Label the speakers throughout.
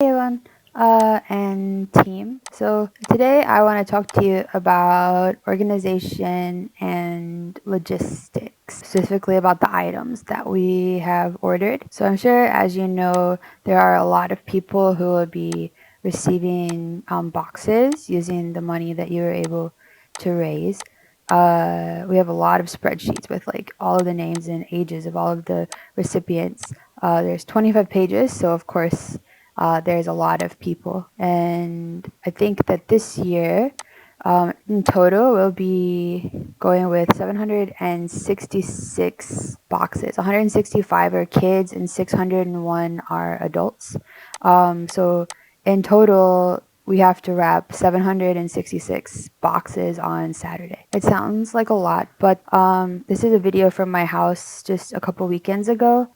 Speaker 1: Hey everyone, and team. So today I want to talk to you about organization and logistics, specifically about the items that we have ordered. So I'm sure, as you know, there are a lot of people who will be receiving boxes using the money that you were able to raise. We have a lot of spreadsheets with like all of the names and ages of all of the recipients. There's 25 pages, so of course there's a lot of people. And I think that this year, in total, we'll be going with 766 boxes. 165 are kids and 601 are adults. So in total, we have to wrap 766 boxes on Saturday. It sounds like a lot, but this is a video from my house just a couple weekends ago.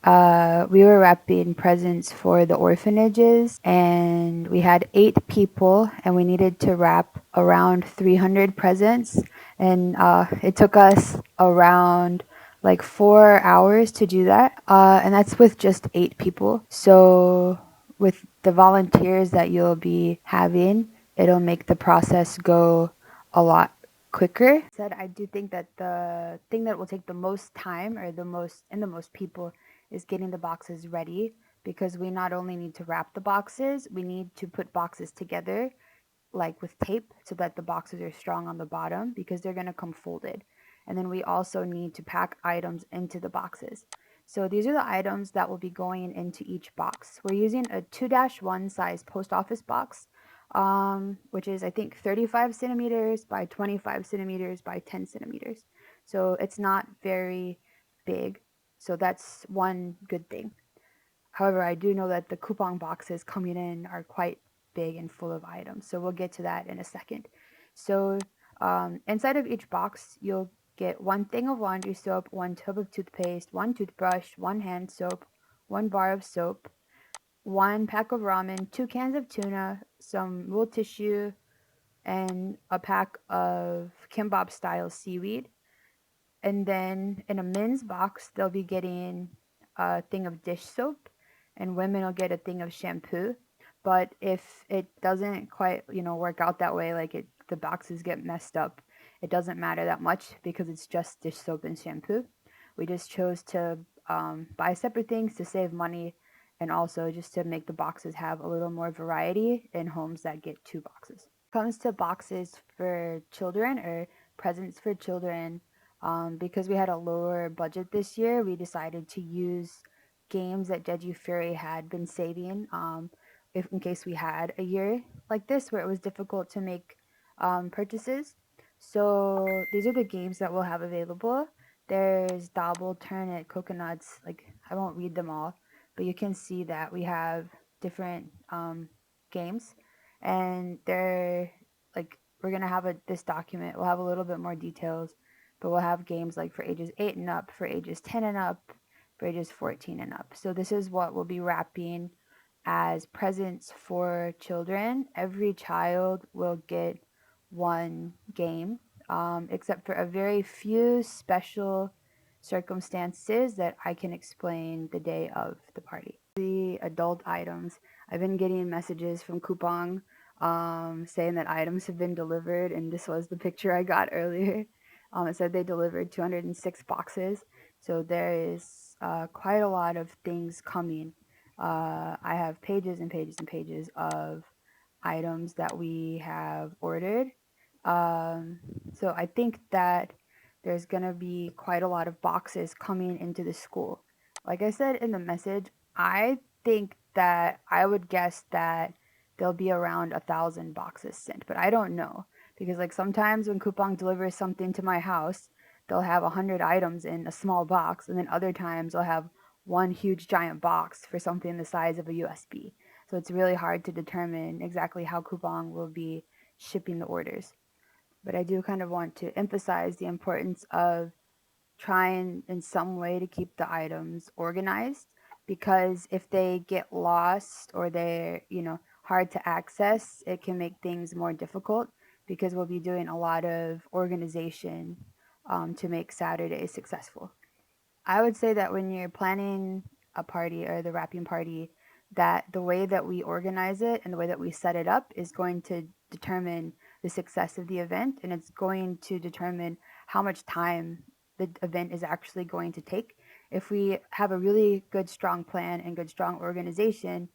Speaker 1: We were wrapping presents for the orphanages, and we had 8 people, and we needed to wrap around 300 presents, and it took us around like 4 hours to do that, and that's with just 8 people. So with the volunteers that you'll be having, it'll make the process go a lot quicker. I do think that the thing that will take the most time or the most people is getting the boxes ready, because we not only need to wrap the boxes, we need to put boxes together like with tape so that the boxes are strong on the bottom, because they're going to come folded. And then we also need to pack items into the boxes. So these are the items that will be going into each box. We're using a 2-1 size post office box, which is I think 35 centimeters by 25 centimeters by 10 centimeters. So it's not very big. So that's one good thing. However, I do know that the coupon boxes coming in are quite big and full of items. So we'll get to that in a second. So inside of each box, you'll get 1 thing of laundry soap, 1 tub of toothpaste, 1 toothbrush, 1 hand soap, 1 bar of soap, 1 pack of ramen, 2 cans of tuna, some wool tissue, and a pack of kimbap style seaweed. And then in a men's box, they'll be getting a thing of dish soap, and women will get a thing of shampoo. But if it doesn't quite, work out that way, like the boxes get messed up, it doesn't matter that much because it's just dish soap and shampoo. We just chose to buy separate things to save money, and also just to make the boxes have a little more variety in homes that get 2 boxes. Comes to boxes for children or presents for children, because we had a lower budget this year, we decided to use games that Jeju Fury had been saving, if in case we had a year like this where it was difficult to make purchases. So these are the games that we'll have available. There's Double, Turn It, Coconuts. Like, I won't read them all, but you can see that we have different games, and they're like, we're gonna have this document. We'll have a little bit more details, but we'll have games like for ages 8 and up, for ages 10 and up, for ages 14 and up. So this is what we'll be wrapping as presents for children. Every child will get 1 game, except for a very few special circumstances that I can explain the day of the party. The adult items, I've been getting messages from Coupang saying that items have been delivered, and this was the picture I got earlier. It said they delivered 206 boxes, so there is quite a lot of things coming. I have pages and pages and pages of items that we have ordered. So I think that there's gonna be quite a lot of boxes coming into the school. Like I said in the message, I think that I would guess that there'll be around 1,000 boxes sent, but I don't know, because like sometimes when Coupang delivers something to my house, they'll have 100 items in a small box, and then other times they'll have one huge giant box for something the size of a USB. So it's really hard to determine exactly how Coupang will be shipping the orders. But I do kind of want to emphasize the importance of trying in some way to keep the items organized, because if they get lost or they're, hard to access, it can make things more difficult, because we'll be doing a lot of organization to make Saturday successful. I would say that when you're planning a party or the wrapping party, that the way that we organize it and the way that we set it up is going to determine the success of the event, and it's going to determine how much time the event is actually going to take. If we have a really good, strong plan and good, strong organization,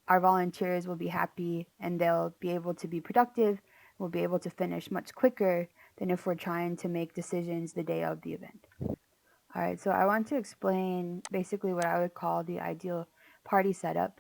Speaker 1: our volunteers will be happy and they'll be able to be productive. We'll be able to finish much quicker than if we're trying to make decisions the day of the event. All right, so I want to explain basically what I would call the ideal party setup.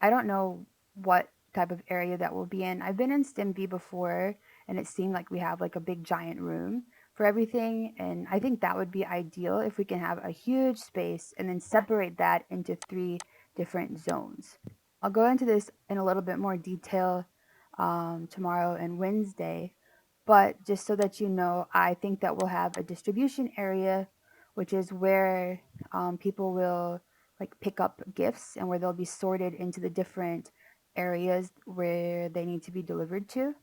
Speaker 1: I don't know what type of area that we'll be in. I've been in StimV before, and it seemed like we have like a big giant room for everything, and I think that would be ideal if we can have a huge space and then separate that into 3 different zones. I'll go into this in a little bit more detail tomorrow and Wednesday, but just so that you know, I think that we'll have a distribution area, which is where people will like pick up gifts and where they'll be sorted into the different areas where they need to be delivered to.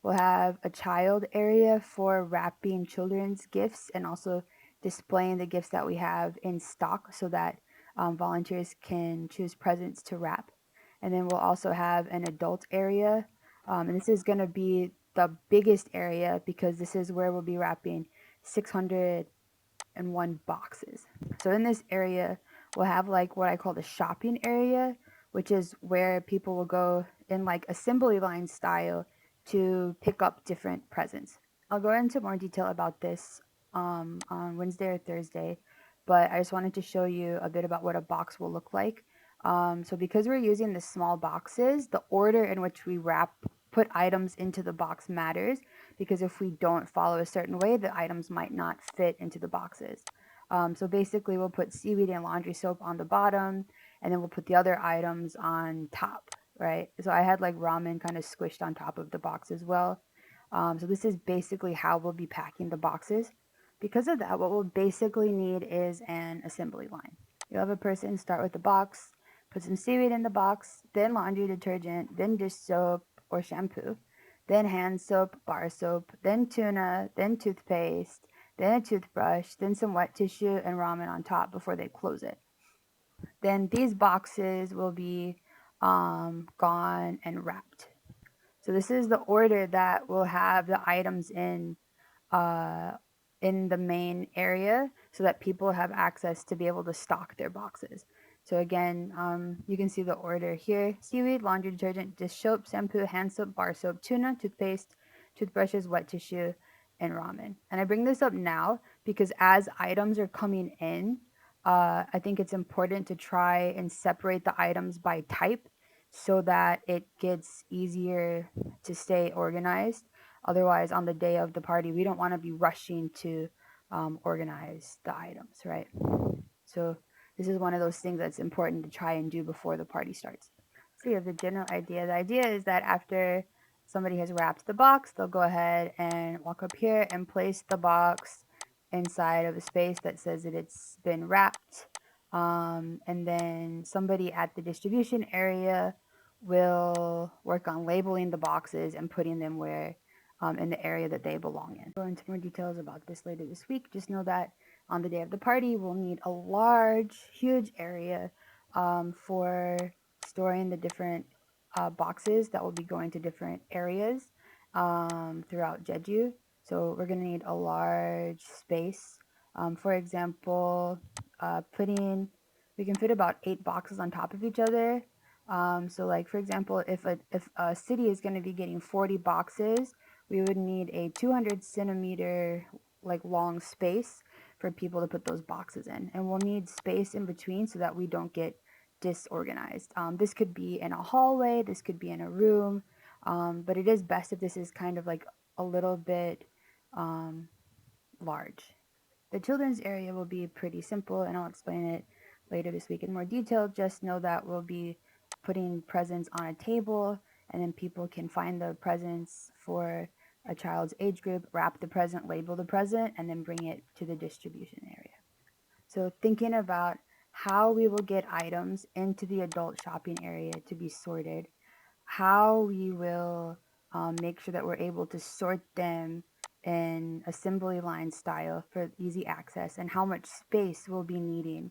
Speaker 1: We'll have a child area for wrapping children's gifts and also displaying the gifts that we have in stock so that volunteers can choose presents to wrap. And then we'll also have an adult area. And this is going to be the biggest area because this is where we'll be wrapping 601 boxes. So in this area, we'll have like what I call the shopping area, which is where people will go in like assembly line style to pick up different presents. I'll go into more detail about this on Wednesday or Thursday, but I just wanted to show you a bit about what a box will look like. So because we're using the small boxes, the order in which we put items into the box matters, because if we don't follow a certain way, the items might not fit into the boxes. So basically we'll put seaweed and laundry soap on the bottom, and then we'll put the other items on top, right? So I had like ramen kind of squished on top of the box as well. So this is basically how we'll be packing the boxes. Because of that, what we'll basically need is an assembly line. You'll have a person start with the box, put some seaweed in the box, then laundry detergent, then dish soap or shampoo, then hand soap, bar soap, then tuna, then toothpaste, then a toothbrush, then some wet tissue and ramen on top before they close it. Then these boxes will be gone and wrapped. So this is the order that we'll have the items uh, in the main area so that people have access to be able to stock their boxes. So again, you can see the order here: seaweed, laundry detergent, dish soap, shampoo, hand soap, bar soap, tuna, toothpaste, toothbrushes, wet tissue, and ramen. And I bring this up now because as items are coming in, I think it's important to try and separate the items by type so that it gets easier to stay organized. Otherwise, on the day of the party, we don't want to be rushing to organize the items, right? So this is one of those things that's important to try and do before the party starts. So you have the general idea. The idea is that after somebody has wrapped the box, they'll go ahead and walk up here and place the box inside of a space that says that it's been wrapped. And then somebody at the distribution area will work on labeling the boxes and putting them where in the area that they belong in. I'll go into more details about this later this week. Just know that on the day of the party, we'll need a large, huge area for storing the different boxes that will be going to different areas throughout Jeju. So we're going to need a large space. For example, we can fit about 8 boxes on top of each other. So like, for example, if a city is going to be getting 40 boxes, we would need a 200 centimeter like long space for people to put those boxes in. And we'll need space in between so that we don't get disorganized. This could be in a hallway, this could be in a room, but it is best if this is kind of like a little bit large. The children's area will be pretty simple, and I'll explain it later this week in more detail. Just know that we'll be putting presents on a table, and then people can find the presents for a child's age group, wrap the present, label the present, and then bring it to the distribution area. So thinking about how we will get items into the adult shopping area to be sorted, how we will make sure that we're able to sort them in assembly line style for easy access, and how much space we'll be needing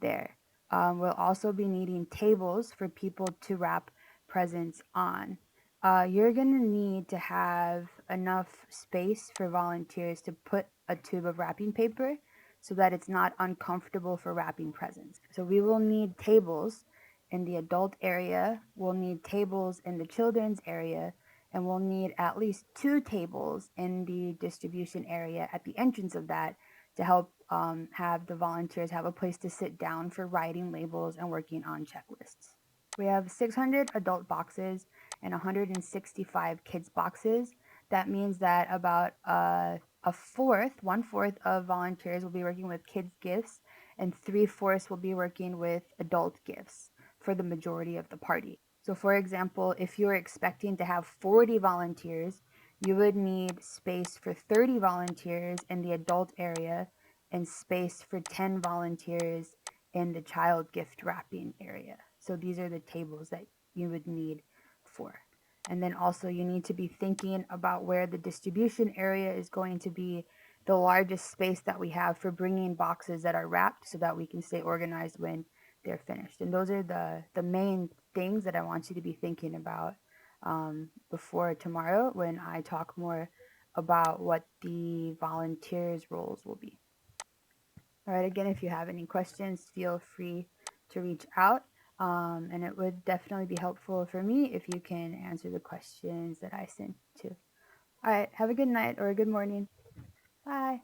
Speaker 1: there. We'll also be needing tables for people to wrap presents on. You're going to need to have enough space for volunteers to put a tube of wrapping paper so that it's not uncomfortable for wrapping presents. So we will need tables in the adult area, we'll need tables in the children's area, and we'll need at least 2 tables in the distribution area at the entrance of that to help have the volunteers have a place to sit down for writing labels and working on checklists. We have 600 adult boxes and 165 kids boxes. That means that about one fourth of volunteers will be working with kids gifts, and 3/4 will be working with adult gifts for the majority of the party. So, for example, if you're expecting to have 40 volunteers, you would need space for 30 volunteers in the adult area and space for 10 volunteers in the child gift wrapping area. So these are the tables that you would need for. And then also you need to be thinking about where the distribution area is going to be the largest space that we have for bringing boxes that are wrapped so that we can stay organized when they're finished. And those are the main things that I want you to be thinking about before tomorrow when I talk more about what the volunteers' roles will be. All right, again, if you have any questions, feel free to reach out. And it would definitely be helpful for me if you can answer the questions that I sent to. All right, have a good night or a good morning. Bye.